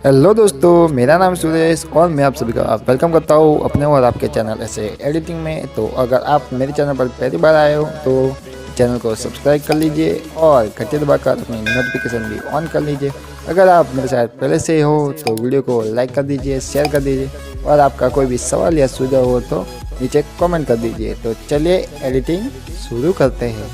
हेलो दोस्तों, मेरा नाम सुरेश और मैं आप सभी का वेलकम करता हूँ अपने और आपके चैनल ऐसे एडिटिंग में। तो अगर आप मेरे चैनल पर पहली बार आए हो तो चैनल को सब्सक्राइब कर लीजिए और घंटी दबाकर अपनी नोटिफिकेशन भी ऑन कर लीजिए। अगर आप मेरे साथ पहले से ही हो तो वीडियो को लाइक कर दीजिए, शेयर कर दीजिए और आपका कोई भी सवाल या सुझाव हो तो नीचे कमेंट कर दीजिए। तो चलिए एडिटिंग शुरू करते हैं।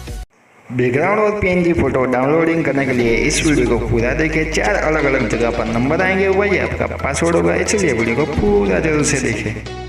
बैकग्राउंड और पीएनजी फोटो डाउनलोडिंग करने के लिए इस वीडियो को पूरा देखें। 4 अलग अलग जगह पर नंबर आएंगे, वही आपका पासवर्ड होगा, इसलिए वीडियो को पूरा जरूर से देखें।